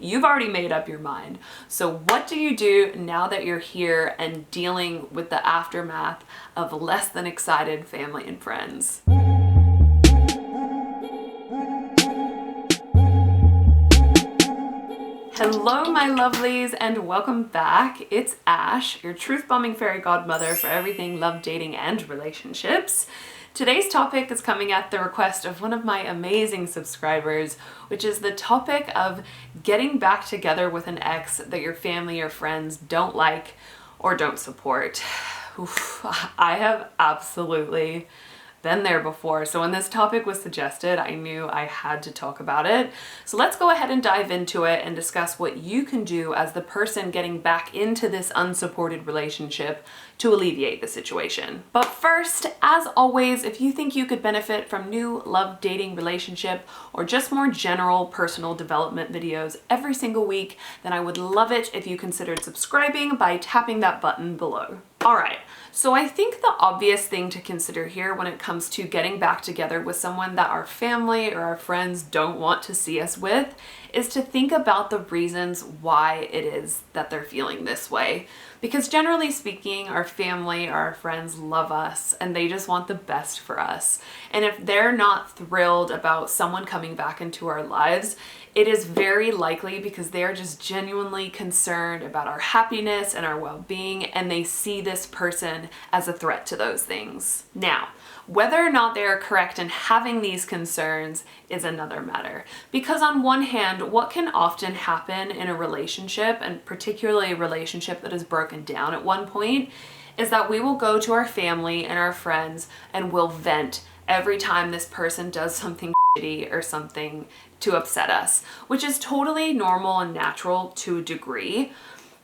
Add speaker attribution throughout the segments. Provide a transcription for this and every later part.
Speaker 1: you've already made up your mind. So what do you do now that you're here and dealing with the aftermath of less than excited family and friends? Hello, my lovelies, and welcome back. It's Ash, your truth-bombing fairy godmother for everything love, dating, and relationships. Today's topic is coming at the request of one of my amazing subscribers, which is the topic of getting back together with an ex that your family or friends don't like or don't support. Oof, I have absolutely been there before. So when this topic was suggested, I knew I had to talk about it. So let's go ahead and dive into it and discuss what you can do as the person getting back into this unsupported relationship to alleviate the situation. But first, as always, if you think you could benefit from new love, dating, relationship, or just more general personal development videos every single week, then I would love it if you considered subscribing by tapping that button below. All right, so I think the obvious thing to consider here when it comes to getting back together with someone that our family or our friends don't want to see us with is to think about the reasons why it is that they're feeling this way. Because generally speaking, our family or our friends love us and they just want the best for us. And if they're not thrilled about someone coming back into our lives, it is very likely because they are just genuinely concerned about our happiness and our well-being, and they see this person as a threat to those things. Now, whether or not they are correct in having these concerns is another matter. Because on one hand, what can often happen in a relationship, and particularly a relationship that is broken down at one point, is that we will go to our family and our friends and we'll vent every time this person does something shitty or something to upset us, which is totally normal and natural to a degree.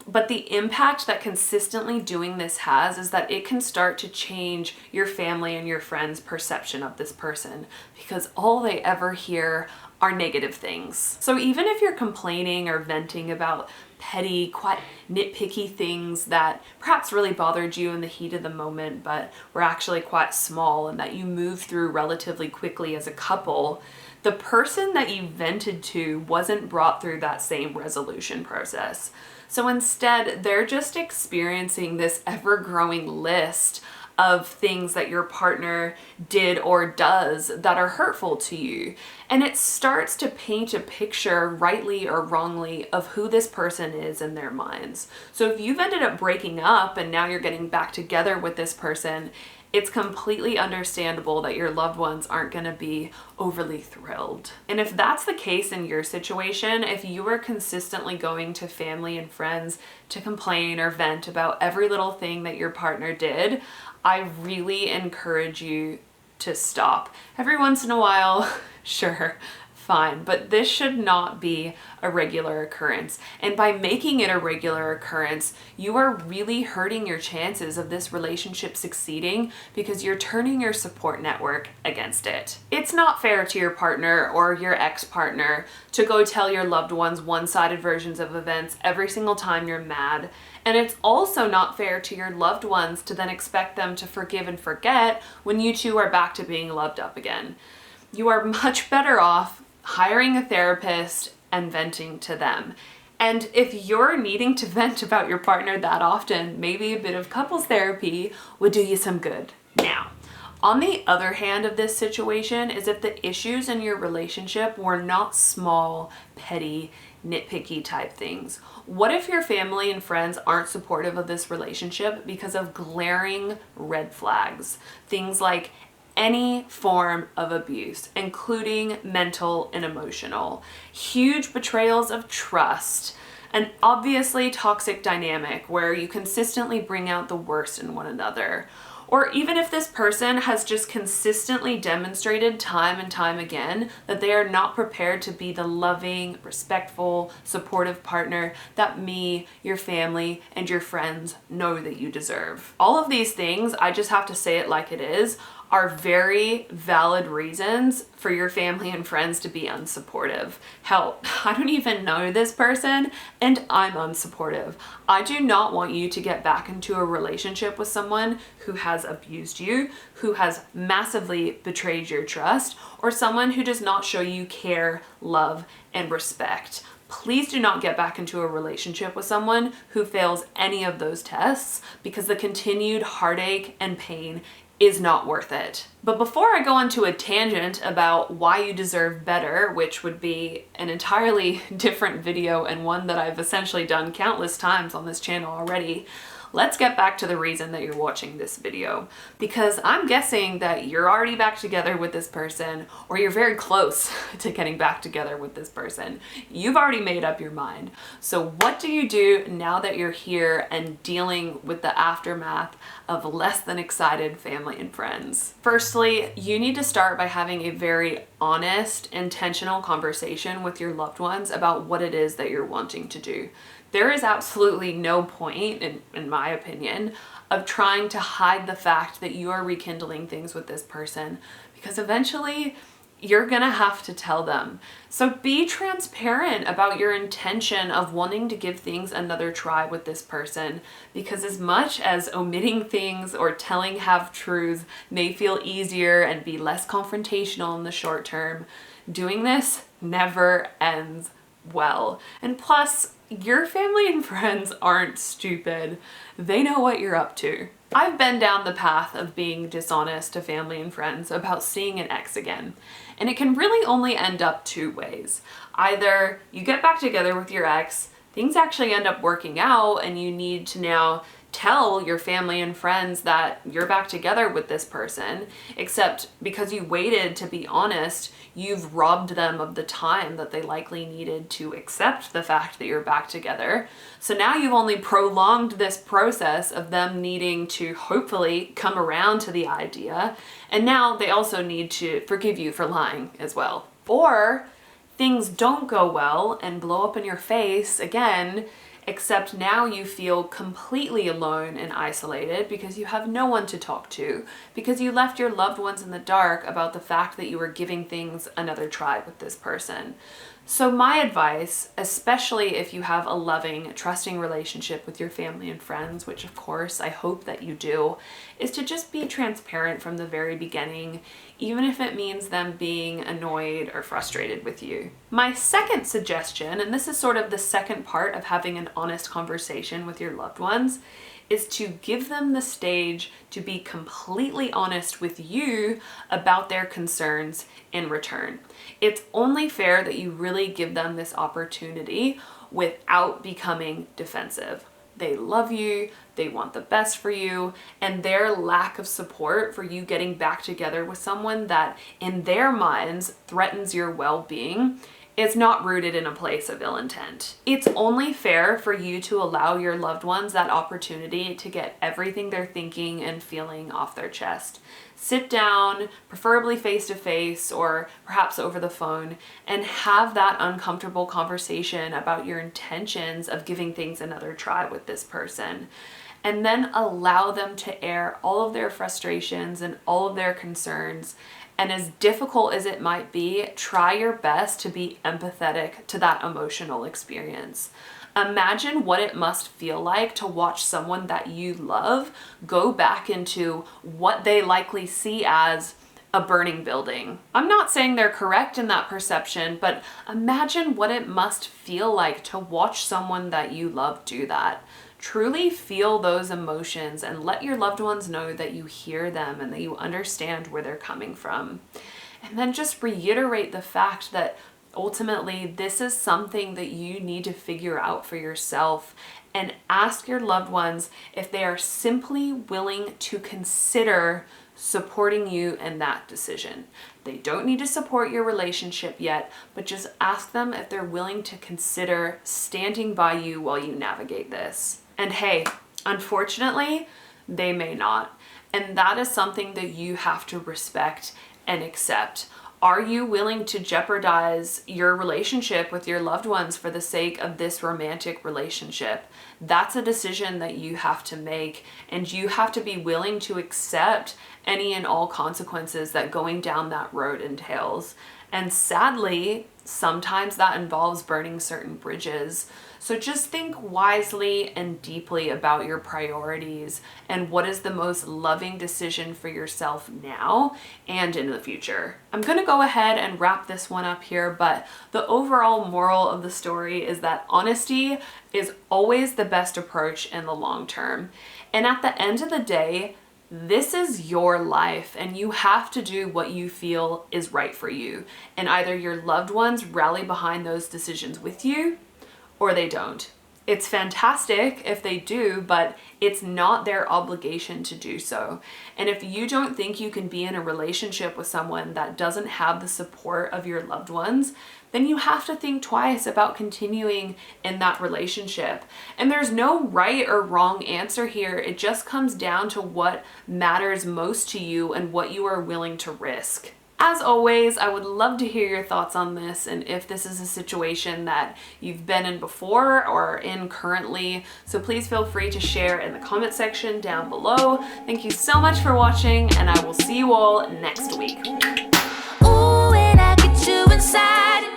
Speaker 1: But the impact that consistently doing this has is that it can start to change your family and your friends' perception of this person, because all they ever hear are negative things. So even if you're complaining or venting about petty, quite nitpicky things that perhaps really bothered you in the heat of the moment, but were actually quite small and that you moved through relatively quickly as a couple, the person that you vented to wasn't brought through that same resolution process. So instead, they're just experiencing this ever-growing list of things that your partner did or does that are hurtful to you. And it starts to paint a picture, rightly or wrongly, of who this person is in their minds. So if you've ended up breaking up and now you're getting back together with this person, it's completely understandable that your loved ones aren't going to be overly thrilled. And if that's the case in your situation, if you are consistently going to family and friends to complain or vent about every little thing that your partner did, I really encourage you to stop. Every once in a while, sure, fine, but this should not be a regular occurrence. And by making it a regular occurrence, you are really hurting your chances of this relationship succeeding because you're turning your support network against it. It's not fair to your partner or your ex-partner to go tell your loved ones one-sided versions of events every single time you're mad. And it's also not fair to your loved ones to then expect them to forgive and forget when you two are back to being loved up again. You are much better off hiring a therapist and venting to them. And if you're needing to vent about your partner that often, maybe a bit of couples therapy would do you some good. Now, on the other hand of this situation is if the issues in your relationship were not small, petty, nitpicky type things. What if your family and friends aren't supportive of this relationship because of glaring red flags? Things like any form of abuse, including mental and emotional, huge betrayals of trust, an obviously toxic dynamic where you consistently bring out the worst in one another. Or even if this person has just consistently demonstrated time and time again that they are not prepared to be the loving, respectful, supportive partner that me, your family, and your friends know that you deserve. All of these things, I just have to say it like it is, are very valid reasons for your family and friends to be unsupportive. Hell, I don't even know this person and I'm unsupportive. I do not want you to get back into a relationship with someone who has abused you, who has massively betrayed your trust, or someone who does not show you care, love, and respect. Please do not get back into a relationship with someone who fails any of those tests, because the continued heartache and pain is not worth it. But before I go onto a tangent about why you deserve better, which would be an entirely different video and one that I've essentially done countless times on this channel already, let's get back to the reason that you're watching this video. Because I'm guessing that you're already back together with this person, or you're very close to getting back together with this person. You've already made up your mind. So what do you do now that you're here and dealing with the aftermath of less than excited family and friends? Firstly, you need to start by having a very honest, intentional conversation with your loved ones about what it is that you're wanting to do. There is absolutely no point, in my opinion, of trying to hide the fact that you are rekindling things with this person, because eventually you're gonna have to tell them. So be transparent about your intention of wanting to give things another try with this person, because as much as omitting things or telling half-truths may feel easier and be less confrontational in the short term, doing this never ends well. And plus, your family and friends aren't stupid. They know what you're up to. I've been down the path of being dishonest to family and friends about seeing an ex again, and it can really only end up two ways. Either you get back together with your ex, things actually end up working out, and you need to now tell your family and friends that you're back together with this person, except because you waited to be honest, you've robbed them of the time that they likely needed to accept the fact that you're back together. So now you've only prolonged this process of them needing to hopefully come around to the idea, and now they also need to forgive you for lying as well. Or things don't go well and blow up in your face again, except now you feel completely alone and isolated because you have no one to talk to, because you left your loved ones in the dark about the fact that you were giving things another try with this person. So my advice, especially if you have a loving, trusting relationship with your family and friends, which of course I hope that you do, is to just be transparent from the very beginning, even if it means them being annoyed or frustrated with you. My second suggestion, and this is sort of the second part of having an honest conversation with your loved ones, is to give them the stage to be completely honest with you about their concerns in return. It's only fair that you really give them this opportunity without becoming defensive. They love you, they want the best for you, and their lack of support for you getting back together with someone that in their minds threatens your well-being is not rooted in a place of ill intent. It's only fair for you to allow your loved ones that opportunity to get everything they're thinking and feeling off their chest. Sit down, preferably face to face or perhaps over the phone, and have that uncomfortable conversation about your intentions of giving things another try with this person. And then allow them to air all of their frustrations and all of their concerns. And as difficult as it might be, try your best to be empathetic to that emotional experience. Imagine what it must feel like to watch someone that you love go back into what they likely see as a burning building. I'm not saying they're correct in that perception, but imagine what it must feel like to watch someone that you love do that. Truly feel those emotions and let your loved ones know that you hear them and that you understand where they're coming from. And then just reiterate the fact that ultimately this is something that you need to figure out for yourself, and ask your loved ones if they are simply willing to consider supporting you in that decision. They don't need to support your relationship yet, but just ask them if they're willing to consider standing by you while you navigate this. And hey, unfortunately, they may not. And that is something that you have to respect and accept. Are you willing to jeopardize your relationship with your loved ones for the sake of this romantic relationship? That's a decision that you have to make, and you have to be willing to accept any and all consequences that going down that road entails. And sadly, sometimes that involves burning certain bridges. So just think wisely and deeply about your priorities and what is the most loving decision for yourself now and in the future. I'm going to go ahead and wrap this one up here, but the overall moral of the story is that honesty is always the best approach in the long term. And at the end of the day, this is your life and you have to do what you feel is right for you. And either your loved ones rally behind those decisions with you or they don't. It's fantastic if they do, but it's not their obligation to do so. And if you don't think you can be in a relationship with someone that doesn't have the support of your loved ones, then you have to think twice about continuing in that relationship. And there's no right or wrong answer here. It just comes down to what matters most to you and what you are willing to risk. As always, I would love to hear your thoughts on this and if this is a situation that you've been in before or in currently. So please feel free to share in the comment section down below. Thank you so much for watching, and I will see you all next week.
Speaker 2: Ooh, when I get you inside.